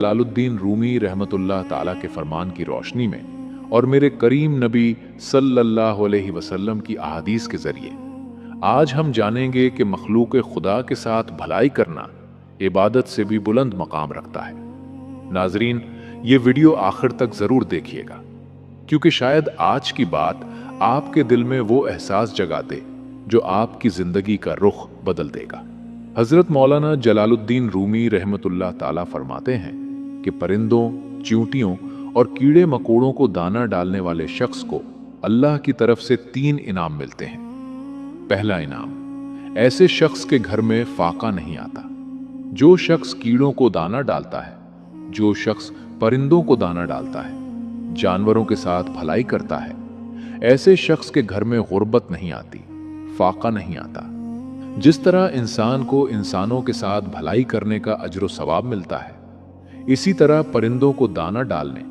जलालुद्दीन रूमी रहमतुल्लाह ताला के फरमान की रोशनी में और मेरे करीम नबी सल्लल्लाहु अलैहि वसल्लम की अहादीस के जरिए आज हम जानेंगे कि मखलूक खुदा के साथ भलाई करना इबादत से भी बुलंद मकाम रखता है। नाजरीन, ये वीडियो आखिर तक जरूर देखिएगा, क्योंकि शायद आज की बात आपके दिल में वो एहसास जगा दे जो आपकी जिंदगी का रुख बदल देगा। हजरत मौलाना जलालुद्दीन रूमी रहमतुल्लाह ताला फरमाते हैं कि परिंदों, चींटियों और कीड़े मकोड़ों को दाना डालने वाले शख्स को अल्लाह की तरफ से 3 इनाम मिलते हैं। पहला इनाम, ऐसे शख्स के घर में फाका नहीं आता। जो शख्स कीड़ों को दाना डालता है, जो शख्स परिंदों को दाना डालता है, जानवरों के साथ भलाई करता है, ऐसे शख्स के घर में गुर्बत नहीं आती, फाका नहीं आता। जिस तरह इंसान को इंसानों के साथ भलाई करने का अजर सवाब मिलता है, इसी तरह परिंदों को दाना डालने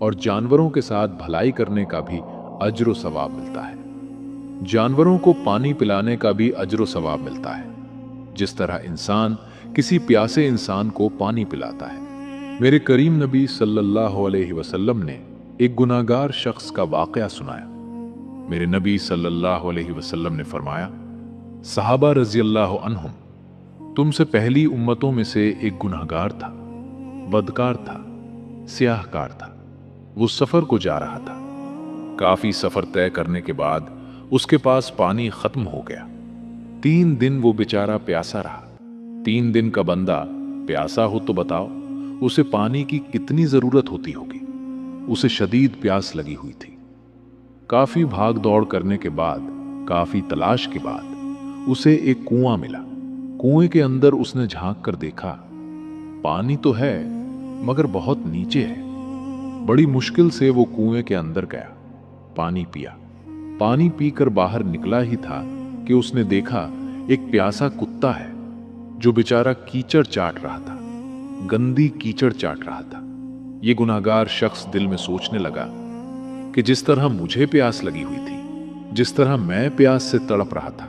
और जानवरों के साथ भलाई करने का भी अजर सवाब मिलता है। जानवरों को पानी पिलाने का भी अजर सवाब मिलता है, जिस तरह इंसान किसी प्यासे इंसान को पानी पिलाता है। मेरे करीम नबी सल्लल्लाहु अलैहि वसल्लम ने एक गुनाहगार शख्स का वाकया सुनाया। मेरे नबी सल्लल्लाहु अलैहि वसल्लम ने फरमाया, सहाबा रजी अल्लाह अन्हुम, तुमसे पहली उम्मतों में से एक गुनाहगार था, बदकार था, स्याहकार था। वो सफर को जा रहा था। काफी सफर तय करने के बाद उसके पास पानी खत्म हो गया। 3 दिन वो बेचारा प्यासा रहा। 3 दिन का बंदा प्यासा हो तो बताओ उसे पानी की कितनी जरूरत होती होगी। उसे शदीद प्यास लगी हुई थी। काफी भाग दौड़ करने के बाद, काफी तलाश के बाद उसे एक कुआं मिला। कुएं के अंदर उसने झांक कर देखा, पानी तो है मगर बहुत नीचे है। बड़ी मुश्किल से वो कुएं के अंदर गया, पानी पिया। पानी पीकर बाहर निकला ही था कि उसने देखा एक प्यासा कुत्ता है जो बेचारा कीचड़ चाट रहा था, गंदी कीचड़ चाट रहा था। ये गुनाहगार शख्स दिल में सोचने लगा कि जिस तरह मुझे प्यास लगी हुई थी, जिस तरह मैं प्यास से तड़प रहा था,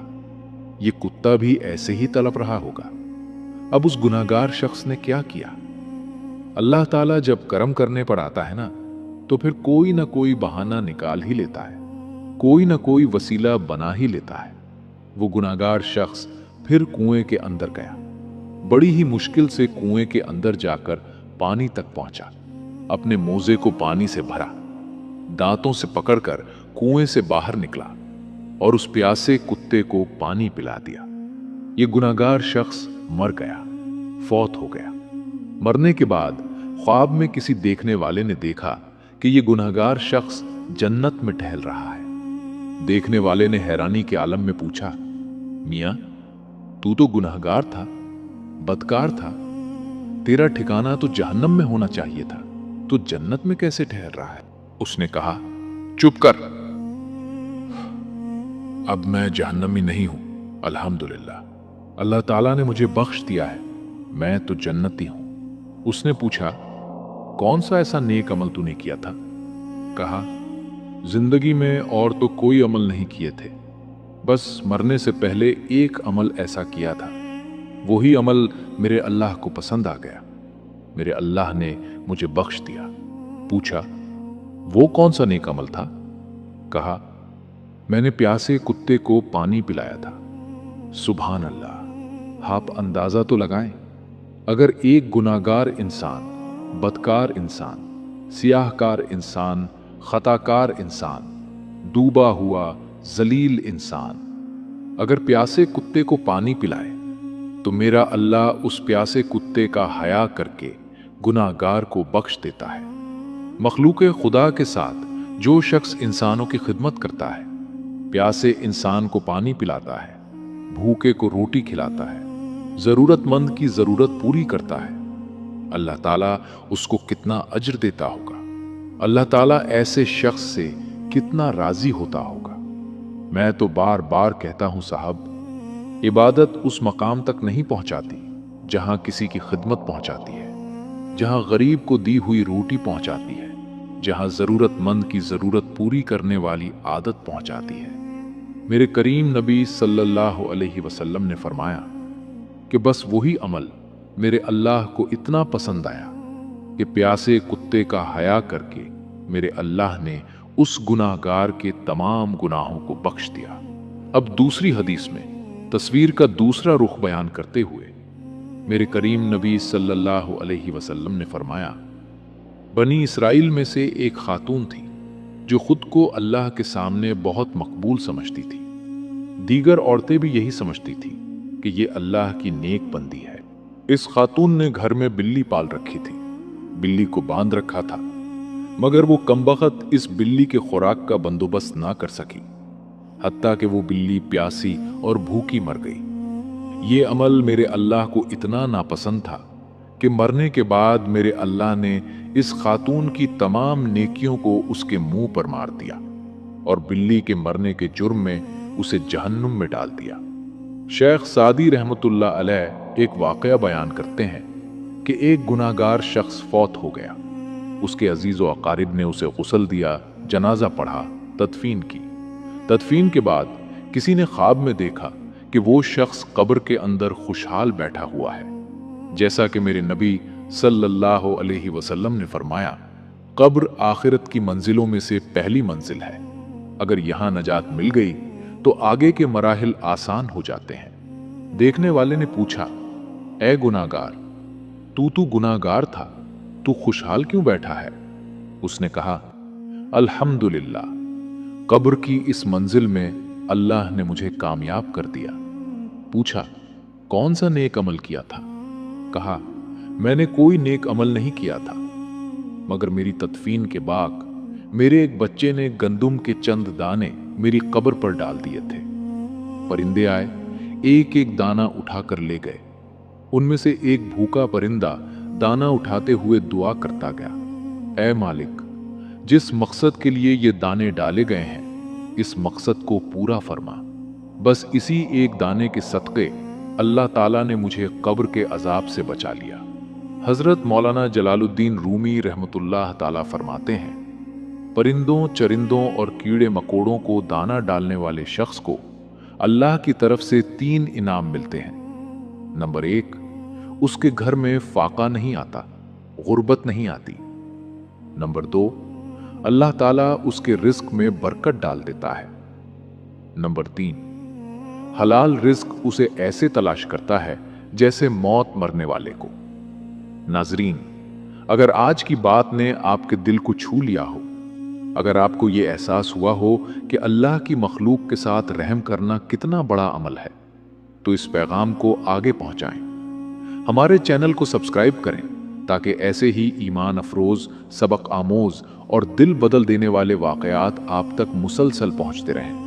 ये कुत्ता भी ऐसे ही तड़प रहा होगा। अब उस गुनाहगार शख्स ने क्या किया? अल्लाह ताला जब करम करने पर आता है ना, तो फिर कोई ना कोई बहाना निकाल ही लेता है, कोई ना कोई वसीला बना ही लेता है। वो गुनाहगार शख्स फिर कुएं के अंदर गया। बड़ी ही मुश्किल से कुएं के अंदर जाकर पानी तक पहुंचा। अपने मोजे को पानी से भरा, दांतों से पकड़कर कुएं से बाहर निकला और उस प्यासे कुत्ते को पानी पिला दिया। ये गुनाहगार शख्स मर गया, फौत हो गया। मरने के बाद ख्वाब में किसी देखने वाले ने देखा कि ये गुनाहगार शख्स जन्नत में टहल रहा है। देखने वाले ने हैरानी के आलम में पूछा, मियां, तू तो गुनाहगार था, बदकार था, तेरा ठिकाना तो जहन्नम में होना चाहिए था, तू जन्नत में कैसे ठहर रहा है? उसने कहा, चुप कर, अब मैं जहन्नमी नहीं हूं, अल्हम्दुलिल्लाह। अल्लाह ताला ने मुझे बख्श दिया है, मैं तो जन्नती हूं। उसने पूछा, कौन सा ऐसा नेक अमल तूने किया था? कहा, जिंदगी में और तो कोई अमल नहीं किए थे, बस मरने से पहले एक अमल ऐसा किया था। वही अमल मेरे अल्लाह को पसंद आ गया, मेरे अल्लाह ने मुझे बख्श दिया। पूछा, वो कौन सा नेक अमल था? कहा, मैंने प्यासे कुत्ते को पानी पिलाया था। सुभान अल्लाह। आप अंदाजा तो लगाएं, अगर एक गुनाहगार इंसान, बदकार इंसान, सियाहकार इंसान, खताकार इंसान, डूबा हुआ जलील इंसान अगर प्यासे कुत्ते को पानी पिलाए, तो मेरा अल्लाह उस प्यासे कुत्ते का हया करके गुनाहगार को बख्श देता है। मखलूक खुदा के साथ जो शख्स इंसानों की खिदमत करता है, प्यासे इंसान को पानी पिलाता है, भूखे को रोटी खिलाता है, जरूरतमंद की जरूरत पूरी करता है, अल्लाह ताला उसको कितना अज्र देता होगा। अल्लाह ताला ऐसे शख्स से कितना राजी होता होगा। मैं तो बार बार कहता हूं साहब, इबादत उस मकाम तक नहीं पहुंचाती जहां किसी की खिदमत पहुंचाती है, जहां गरीब को दी हुई रोटी पहुंचाती है, जहां जरूरतमंद की जरूरत पूरी करने वाली आदत पहुंचाती है। मेरे करीम नबी सल्लल्लाहु अलैहि वसल्लम ने फरमाया कि बस वही अमल मेरे अल्लाह को इतना पसंद आया कि प्यासे कुत्ते का हया करके मेरे अल्लाह ने उस गुनाहगार के तमाम गुनाहों को बख्श दिया। अब दूसरी हदीस में तस्वीर का दूसरा रुख बयान करते हुए मेरे करीम नबी सल्लल्लाहु अलैहि वसल्लम ने फरमाया, बनी इसराइल में से एक खातून थी जो खुद को अल्लाह के सामने बहुत मकबूल समझती थी। दीगर औरतें भी यही समझती थी कि ये अल्लाह की नेक बंदी है। इस खातून ने घर में बिल्ली पाल रखी थी, बिल्ली को बांध रखा था, मगर वो कमबख्त इस बिल्ली के खुराक का बंदोबस्त ना कर सकी, हत्ता कि वो बिल्ली प्यासी और भूखी मर गई। ये अमल मेरे अल्लाह को इतना नापसंद था कि मरने के बाद मेरे अल्लाह ने इस खातून की तमाम नेकियों को उसके मुंह पर मार दिया और बिल्ली के मरने के जुर्म में उसे जहन्नुम में डाल दिया। शेख सादी रहमतुल्लाह अलैह एक वाकया बयान करते हैं कि एक गुनाहगार शख्स फौत हो गया। उसके अजीज व अकारिब ने उसे गुस्ल दिया, जनाजा पढ़ा, तदफीन की। तदफीन के बाद किसी ने ख्वाब में देखा कि वो शख्स कब्र के अंदर खुशहाल बैठा हुआ है। जैसा कि मेरे नबी सल्लल्लाहु अलैहि वसल्लम ने फरमाया, कब्र आखिरत की मंजिलों में से पहली मंजिल है। अगर यहाँ नजात मिल गई तो आगे के मराहिल आसान हो जाते हैं। देखने वाले ने पूछा, ए गुनाहगार, तू गुनाहगार था, तू खुशहाल क्यों बैठा है? उसने कहा, अल्हम्दुलिल्लाह, कब्र की इस मंजिल में अल्लाह ने मुझे कामयाब कर दिया। पूछा, कौन सा नेक अमल किया था? कहा, मैंने कोई नेक अमल नहीं किया था, मगर मेरी तदफीन के बाद मेरे एक बच्चे ने गंदुम के चंद दाने मेरी कब्र पर डाल दिए थे। परिंदे आए, एक एक दाना उठाकर ले गए। उनमें से एक भूखा परिंदा दाना उठाते हुए दुआ करता गया, ऐ मालिक, जिस मकसद के लिए ये दाने डाले गए हैं, इस मकसद को पूरा फरमा। बस इसी एक दाने के सदक़े अल्लाह ताला ने मुझे कब्र के अजाब से बचा लिया। हजरत मौलाना जलालुद्दीन रूमी रहमतुल्लाह ताला फरमाते हैं, परिंदों, चरिंदों और कीड़े मकोड़ों को दाना डालने वाले शख्स को अल्लाह की तरफ से 3 इनाम मिलते हैं। नंबर 1, उसके घर में फाका नहीं आता, गुर्बत नहीं आती। नंबर 2, अल्लाह ताला उसके रिस्क में बरकत डाल देता है। नंबर 3, हलाल रिस्क उसे ऐसे तलाश करता है जैसे मौत मरने वाले को। नाजरीन, अगर आज की बात ने आपके दिल को छू लिया हो, अगर आपको ये एहसास हुआ हो कि अल्लाह की मखलूक के साथ रहम करना कितना बड़ा अमल है, तो इस पैगाम को आगे पहुंचाएं। हमारे चैनल को सब्सक्राइब करें ताकि ऐसे ही ईमान अफरोज, सबक आमोज और दिल बदल देने वाले वाकयात आप तक मुसलसल पहुंचते रहें।